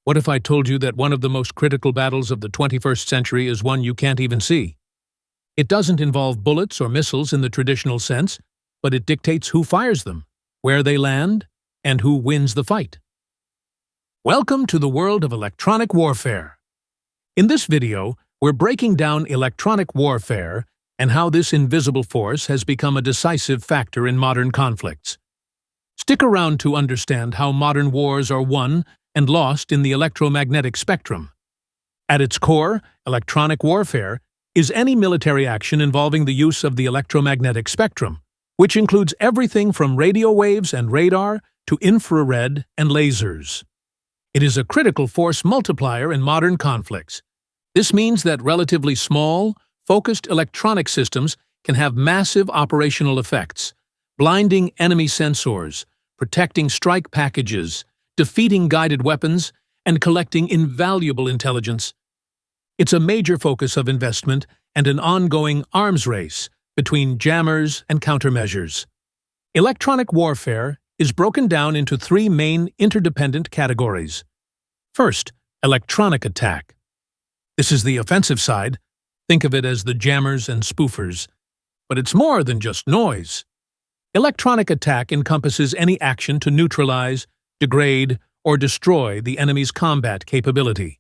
What if I told you that one of the most critical battles of the 21st century is one you can't even see? It doesn't involve bullets or missiles in the traditional sense, but it dictates who fires them, where they land, and who wins the fight. Welcome to the world of electronic warfare. In this video, we're breaking down electronic warfare and how this invisible force has become a decisive factor in modern conflicts. Stick around to understand how modern wars are won and lost in the electromagnetic spectrum. At its core, electronic warfare is any military action involving the use of the electromagnetic spectrum, which includes everything from radio waves and radar to infrared and lasers. It is a critical force multiplier in modern conflicts. This means that relatively small, focused electronic systems can have massive operational effects, blinding enemy sensors, protecting strike packages, defeating guided weapons, and collecting invaluable intelligence. It's a major focus of investment and an ongoing arms race between jammers and countermeasures. Electronic warfare is broken down into three main interdependent categories. First, electronic attack. This is the offensive side. Think of it as the jammers and spoofers. But it's more than just noise. Electronic attack encompasses any action to neutralize, degrade, or destroy the enemy's combat capability.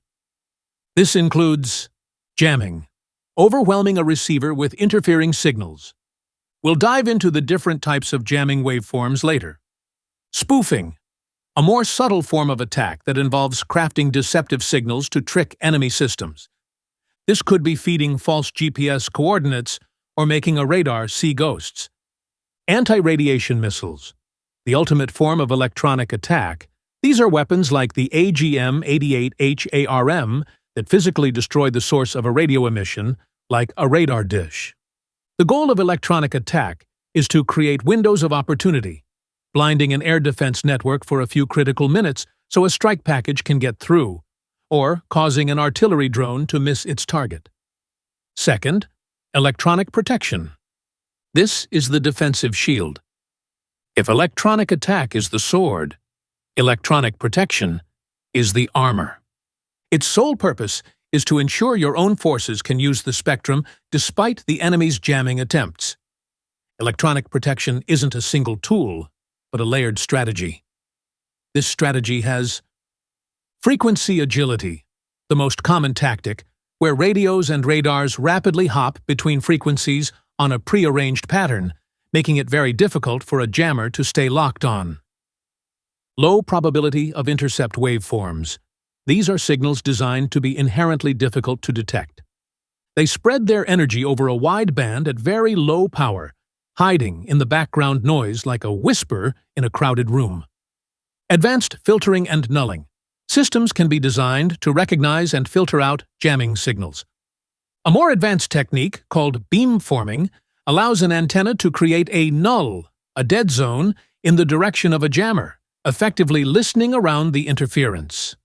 This includes jamming, overwhelming a receiver with interfering signals. We'll dive into the different types of jamming waveforms later. Spoofing, a more subtle form of attack that involves crafting deceptive signals to trick enemy systems. This could be feeding false GPS coordinates or making a radar see ghosts. Anti-radiation missiles, the ultimate form of electronic attack. These are weapons like the AGM-88 HARM that physically destroy the source of a radio emission, like a radar dish. The goal of electronic attack is to create windows of opportunity, blinding an air defense network for a few critical minutes so a strike package can get through, or causing an artillery drone to miss its target. Second, electronic protection. This is the defensive shield. If electronic attack is the sword, electronic protection is the armor. Its sole purpose is to ensure your own forces can use the spectrum despite the enemy's jamming attempts. Electronic protection isn't a single tool, but a layered strategy. This strategy has frequency agility, the most common tactic, where radios and radars rapidly hop between frequencies on a prearranged pattern, making it very difficult for a jammer to stay locked on. Low probability of intercept waveforms. These are signals designed to be inherently difficult to detect. They spread their energy over a wide band at very low power, hiding in the background noise like a whisper in a crowded room. Advanced filtering and nulling. Systems can be designed to recognize and filter out jamming signals. A more advanced technique, called beamforming, allows an antenna to create a null, a dead zone, in the direction of a jammer, effectively listening around the interference.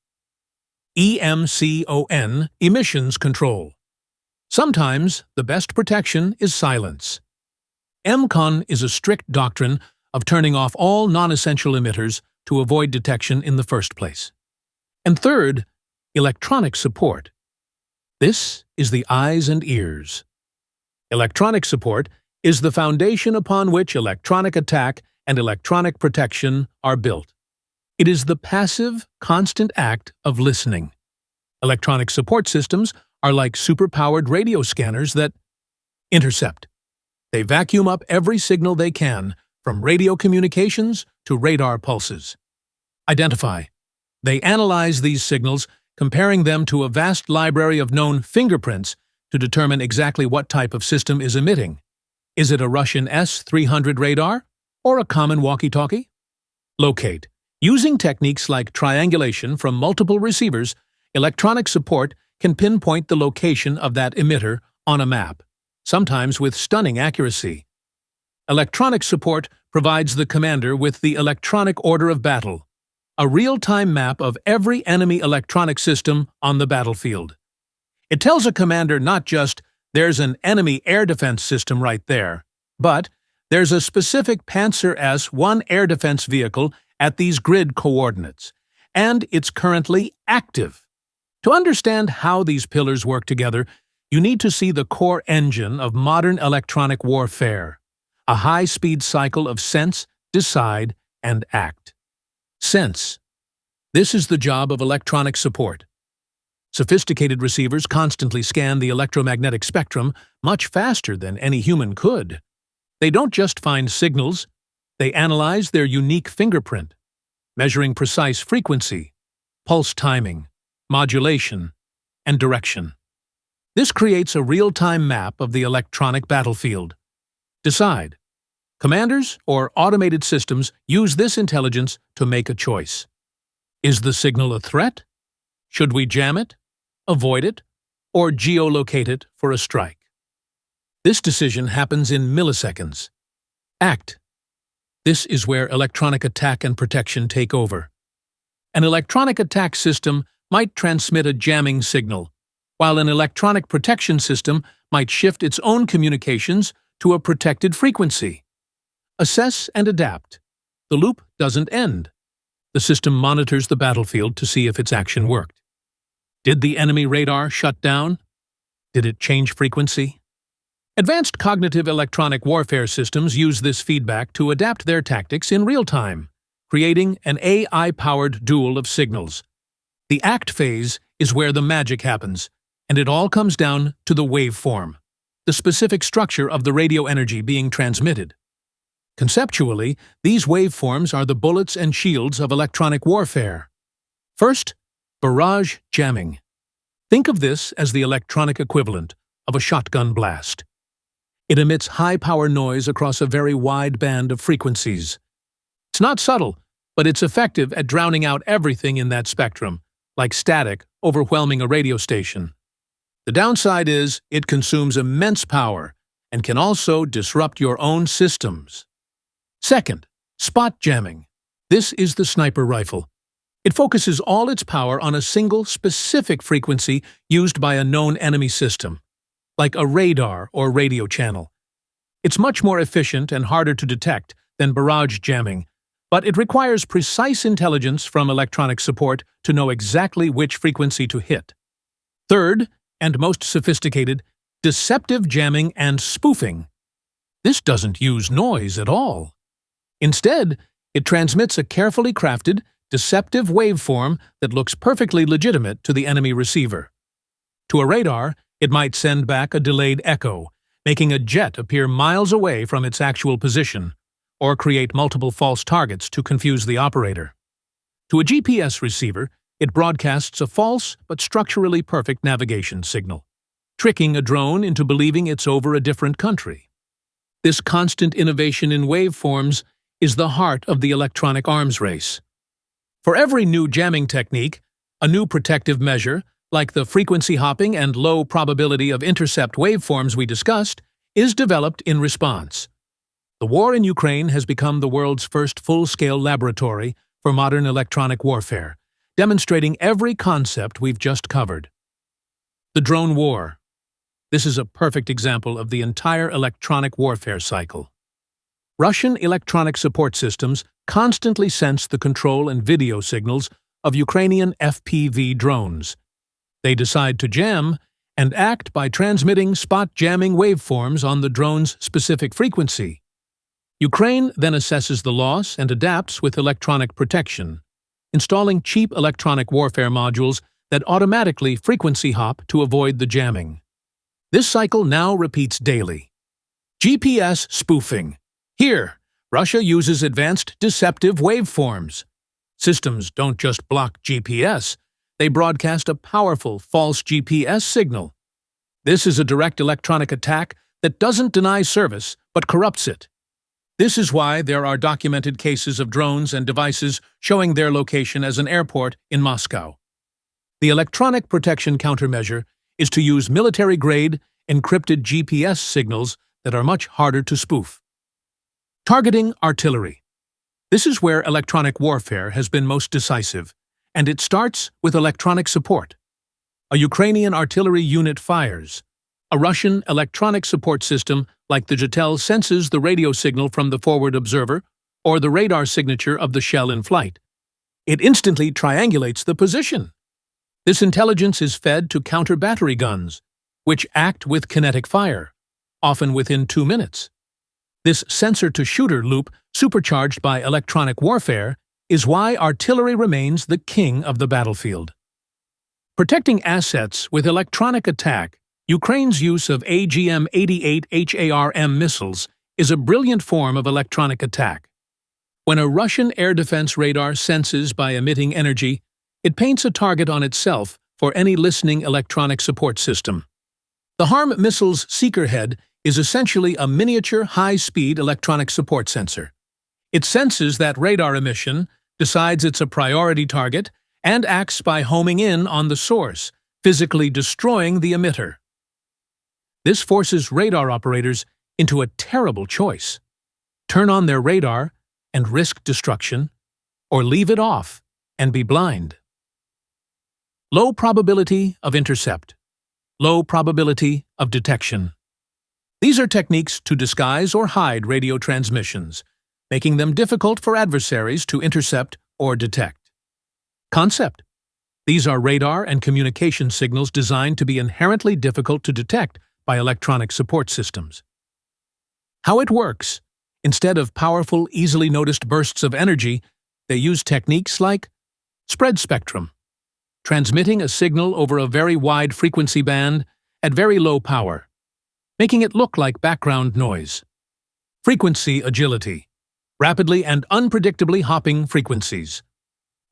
EMCON, emissions control. Sometimes the best protection is silence. EMCON is a strict doctrine of turning off all non-essential emitters to avoid detection in the first place. And third, electronic support. This is the eyes and ears. Electronic support is the foundation upon which electronic attack and electronic protection are built. It is the passive, constant act of listening. Electronic support systems are like superpowered radio scanners that intercept. They vacuum up every signal they can, from radio communications to radar pulses. Identify. They analyze these signals, comparing them to a vast library of known fingerprints to determine exactly what type of system is emitting. Is it a Russian S-300 radar or a common walkie-talkie? Locate. Using techniques like triangulation from multiple receivers, electronic support can pinpoint the location of that emitter on a map, sometimes with stunning accuracy. Electronic support provides the commander with the electronic order of battle, a real-time map of every enemy electronic system on the battlefield. It tells a commander not just, there's an enemy air defense system right there, but there's a specific Panzer S-1 air defense vehicle at these grid coordinates, and it's currently active. To understand how these pillars work together, you need to see the core engine of modern electronic warfare, a high-speed cycle of sense, decide, and act. Sense. This is the job of electronic support. Sophisticated receivers constantly scan the electromagnetic spectrum much faster than any human could. They don't just find signals, they analyze their unique fingerprint, measuring precise frequency, pulse timing, modulation, and direction. This creates a real-time map of the electronic battlefield. Decide. Commanders or automated systems use this intelligence to make a choice. Is the signal a threat? Should we jam it, avoid it, or geolocate it for a strike? This decision happens in milliseconds. Act. This is where electronic attack and protection take over. An electronic attack system might transmit a jamming signal, while an electronic protection system might shift its own communications to a protected frequency. Assess and adapt. The loop doesn't end. The system monitors the battlefield to see if its action worked. Did the enemy radar shut down? Did it change frequency? Advanced cognitive electronic warfare systems use this feedback to adapt their tactics in real time, creating an AI-powered duel of signals. The act phase is where the magic happens, and it all comes down to the waveform, the specific structure of the radio energy being transmitted. Conceptually, these waveforms are the bullets and shields of electronic warfare. First, barrage jamming. Think of this as the electronic equivalent of a shotgun blast. It emits high-power noise across a very wide band of frequencies. It's not subtle, but it's effective at drowning out everything in that spectrum, like static overwhelming a radio station. The downside is it consumes immense power and can also disrupt your own systems. Second, spot jamming. This is the sniper rifle. It focuses all its power on a single specific frequency used by a known enemy system, like a radar or radio channel. It's much more efficient and harder to detect than barrage jamming, but it requires precise intelligence from electronic support to know exactly which frequency to hit. Third, and most sophisticated, deceptive jamming and spoofing. This doesn't use noise at all. Instead, it transmits a carefully crafted, deceptive waveform that looks perfectly legitimate to the enemy receiver. To a radar, it might send back a delayed echo, making a jet appear miles away from its actual position, or create multiple false targets to confuse the operator. To a GPS receiver, it broadcasts a false but structurally perfect navigation signal, tricking a drone into believing it's over a different country. This constant innovation in waveforms is the heart of the electronic arms race. For every new jamming technique, a new protective measure, like the frequency hopping and low probability of intercept waveforms we discussed, is developed in response. The war in Ukraine has become the world's first full-scale laboratory for modern electronic warfare, demonstrating every concept we've just covered. The drone war. This is a perfect example of the entire electronic warfare cycle. Russian electronic support systems constantly sense the control and video signals of Ukrainian FPV drones. They decide to jam and act by transmitting spot jamming waveforms on the drone's specific frequency. Ukraine then assesses the loss and adapts with electronic protection, installing cheap electronic warfare modules that automatically frequency hop to avoid the jamming. This cycle now repeats daily. GPS spoofing. Here, Russia uses advanced deceptive waveforms. Systems don't just block GPS, they broadcast a powerful false GPS signal. This is a direct electronic attack that doesn't deny service, but corrupts it. This is why there are documented cases of drones and devices showing their location as an airport in Moscow. The electronic protection countermeasure is to use military-grade, encrypted GPS signals that are much harder to spoof. Targeting artillery. This is where electronic warfare has been most decisive, and it starts with electronic support. A Ukrainian artillery unit fires. A Russian electronic support system like the JETEL senses the radio signal from the forward observer or the radar signature of the shell in flight. It instantly triangulates the position. This intelligence is fed to counter battery guns, which act with kinetic fire, often within 2 minutes. This sensor-to-shooter loop, supercharged by electronic warfare, is why artillery remains the king of the battlefield. Protecting assets with electronic attack, Ukraine's use of AGM-88 HARM missiles is a brilliant form of electronic attack. When a Russian air defense radar senses by emitting energy, it paints a target on itself for any listening electronic support system. The HARM missile's seeker head is essentially a miniature high-speed electronic support sensor. It senses that radar emission, decides it's a priority target, and acts by homing in on the source, physically destroying the emitter. This forces radar operators into a terrible choice: turn on their radar and risk destruction, or leave it off and be blind. Low probability of intercept. Low probability of detection. These are techniques to disguise or hide radio transmissions, making them difficult for adversaries to intercept or detect. Concept. These are radar and communication signals designed to be inherently difficult to detect by electronic support systems. How it works. Instead of powerful, easily noticed bursts of energy, they use techniques like spread spectrum, transmitting a signal over a very wide frequency band at very low power, making it look like background noise. Frequency agility, rapidly and unpredictably hopping frequencies.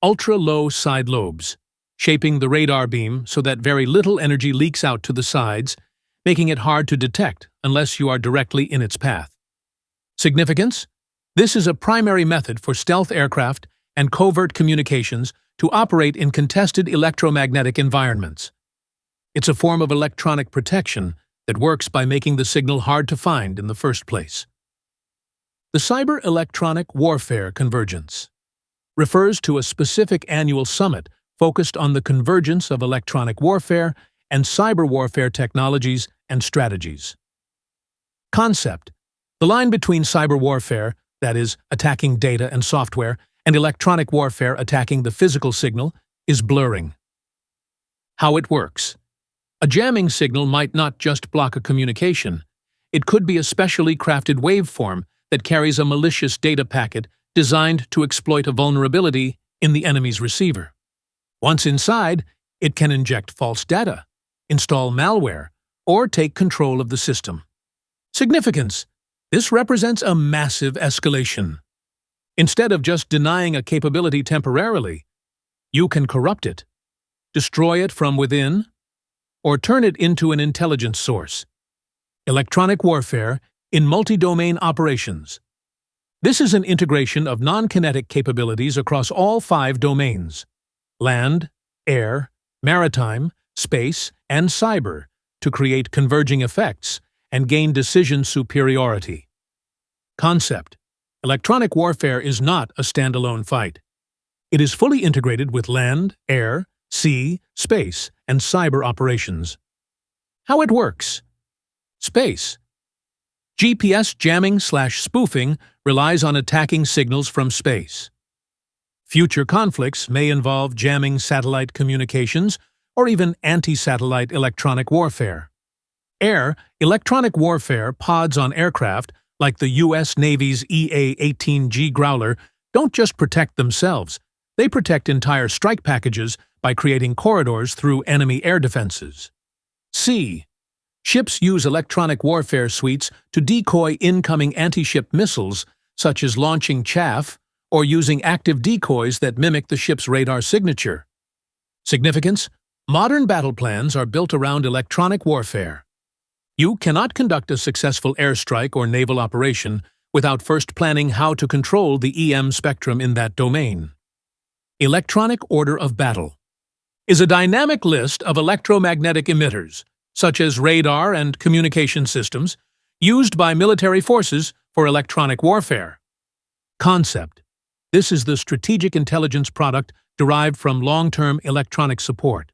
Ultra-low side lobes, shaping the radar beam so that very little energy leaks out to the sides, making it hard to detect unless you are directly in its path. Significance? This is a primary method for stealth aircraft and covert communications to operate in contested electromagnetic environments. It's a form of electronic protection that works by making the signal hard to find in the first place. The Cyber Electronic Warfare Convergence refers to a specific annual summit focused on the convergence of electronic warfare and cyber warfare technologies and strategies. Concept. The line between cyber warfare, that is, attacking data and software, and electronic warfare attacking the physical signal, is blurring. How it works. A jamming signal might not just block a communication. It could be a specially crafted waveform that carries a malicious data packet designed to exploit a vulnerability in the enemy's receiver. Once inside, it can inject false data, install malware, or take control of the system. Significance. This represents a massive escalation. Instead of just denying a capability temporarily, you can corrupt it, destroy it from within, or turn it into an intelligence source. Electronic warfare in multi-domain operations. This is an integration of non-kinetic capabilities across all 5 domains: land, air, maritime, space, and cyber, to create converging effects and gain decision superiority. Concept. Electronic warfare is not a standalone fight. It is fully integrated with land, air, sea, space, and cyber operations. How it works. Space. GPS jamming/spoofing relies on attacking signals from space. Future conflicts may involve jamming satellite communications or even anti-satellite electronic warfare. Air, electronic warfare pods on aircraft, like the U.S. Navy's EA-18G Growler, don't just protect themselves, they protect entire strike packages by creating corridors through enemy air defenses. Sea. Ships use electronic warfare suites to decoy incoming anti-ship missiles, such as launching chaff or using active decoys that mimic the ship's radar signature. Significance? Modern battle plans are built around electronic warfare. You cannot conduct a successful airstrike or naval operation without first planning how to control the EM spectrum in that domain. Electronic Order of Battle is a dynamic list of electromagnetic emitters, such as radar and communication systems, used by military forces for electronic warfare. Concept. This is the strategic intelligence product derived from long-term electronic support.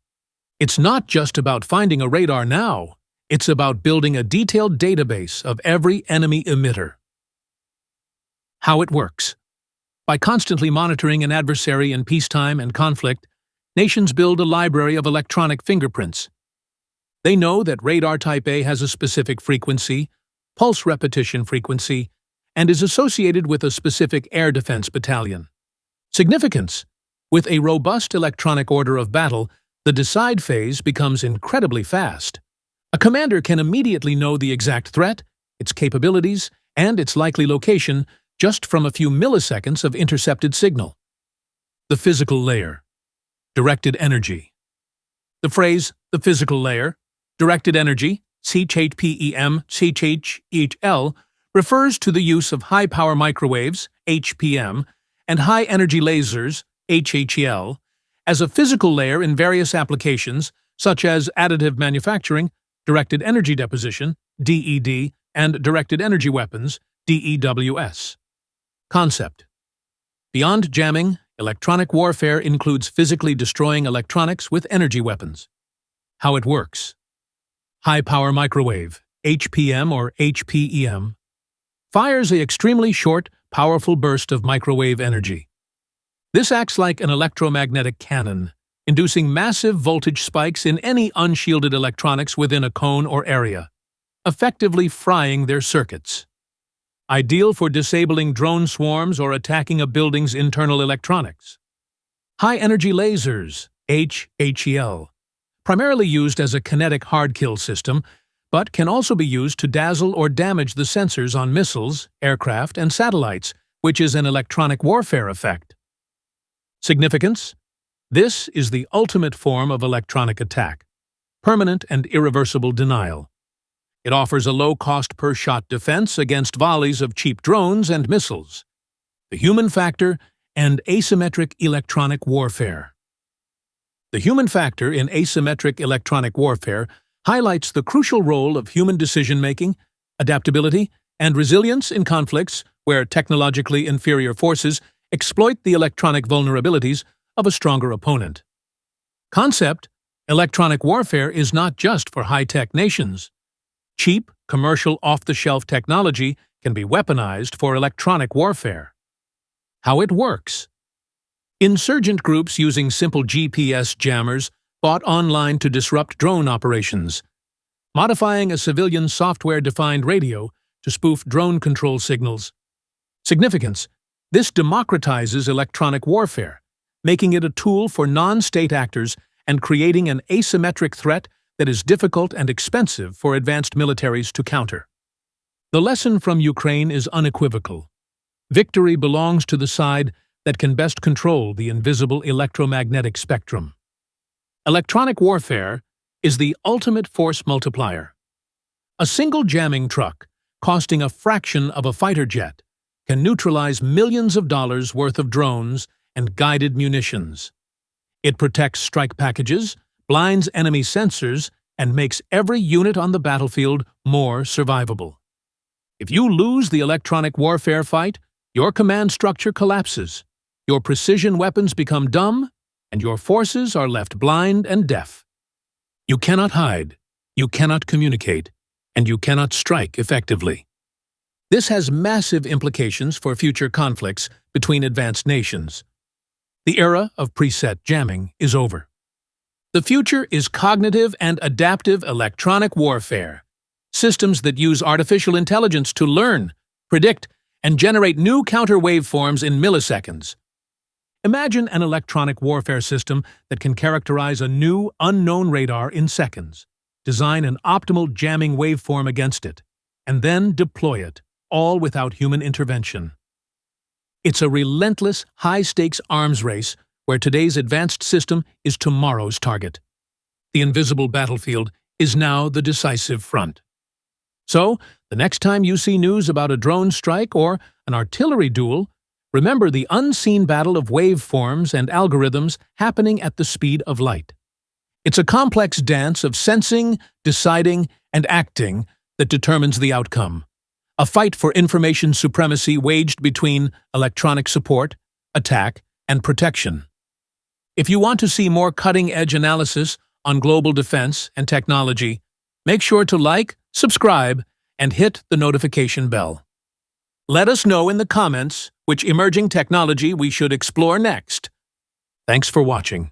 It's not just about finding a radar now. It's about building a detailed database of every enemy emitter. How it works. By constantly monitoring an adversary in peacetime and conflict, nations build a library of electronic fingerprints. They know that radar type A has a specific frequency, pulse repetition frequency, and is associated with a specific air defense battalion. Significance: with a robust electronic order of battle, the decide phase becomes incredibly fast. A commander can immediately know the exact threat, its capabilities, and its likely location just from a few milliseconds of intercepted signal. The physical layer. Directed energy. The phrase, the physical layer, directed energy, CHPEM, CHEL, refers to the use of high-power microwaves, HPM, and high-energy lasers, HHEL, as a physical layer in various applications such as additive manufacturing, directed energy deposition, DED, and directed energy weapons, DEWS. Concept: beyond jamming, electronic warfare includes physically destroying electronics with energy weapons. How it works: high-power microwave, HPM or HPEM, fires an extremely short, powerful burst of microwave energy. This acts like an electromagnetic cannon, inducing massive voltage spikes in any unshielded electronics within a cone or area, effectively frying their circuits. Ideal for disabling drone swarms or attacking a building's internal electronics. High-energy lasers, HHEL, primarily used as a kinetic hard-kill system, but can also be used to dazzle or damage the sensors on missiles, aircraft, and satellites, which is an electronic warfare effect. Significance: this is the ultimate form of electronic attack, permanent and irreversible denial. It offers a low-cost per-shot defense against volleys of cheap drones and missiles. The human factor and asymmetric electronic warfare. The human factor in asymmetric electronic warfare highlights the crucial role of human decision-making, adaptability, and resilience in conflicts where technologically inferior forces exploit the electronic vulnerabilities of a stronger opponent. Concept: electronic warfare is not just for high-tech nations. Cheap, commercial, off-the-shelf technology can be weaponized for electronic warfare. How it works: insurgent groups using simple GPS jammers bought online to disrupt drone operations, modifying a civilian software-defined radio to spoof drone control signals. Significance: this democratizes electronic warfare, making it a tool for non-state actors and creating an asymmetric threat that is difficult and expensive for advanced militaries to counter. The lesson from Ukraine is unequivocal. Victory belongs to the side that can best control the invisible electromagnetic spectrum. Electronic warfare is the ultimate force multiplier. A single jamming truck, costing a fraction of a fighter jet, can neutralize millions of dollars worth of drones and guided munitions. It protects strike packages, blinds enemy sensors, and makes every unit on the battlefield more survivable. If you lose the electronic warfare fight, your command structure collapses, your precision weapons become dumb, and your forces are left blind and deaf. You cannot hide, you cannot communicate, and you cannot strike effectively. This has massive implications for future conflicts between advanced nations. The era of preset jamming is over. The future is cognitive and adaptive electronic warfare, systems that use artificial intelligence to learn, predict, and generate new counter waveforms in milliseconds. Imagine an electronic warfare system that can characterize a new, unknown radar in seconds, design an optimal jamming waveform against it, and then deploy it, all without human intervention. It's a relentless, high-stakes arms race where today's advanced system is tomorrow's target. The invisible battlefield is now the decisive front. So, the next time you see news about a drone strike or an artillery duel, remember the unseen battle of waveforms and algorithms happening at the speed of light. It's a complex dance of sensing, deciding, and acting that determines the outcome. A fight for information supremacy waged between electronic support, attack, and protection. If you want to see more cutting-edge analysis on global defense and technology, make sure to like, subscribe, and hit the notification bell. Let us know in the comments which emerging technology we should explore next. Thanks for watching.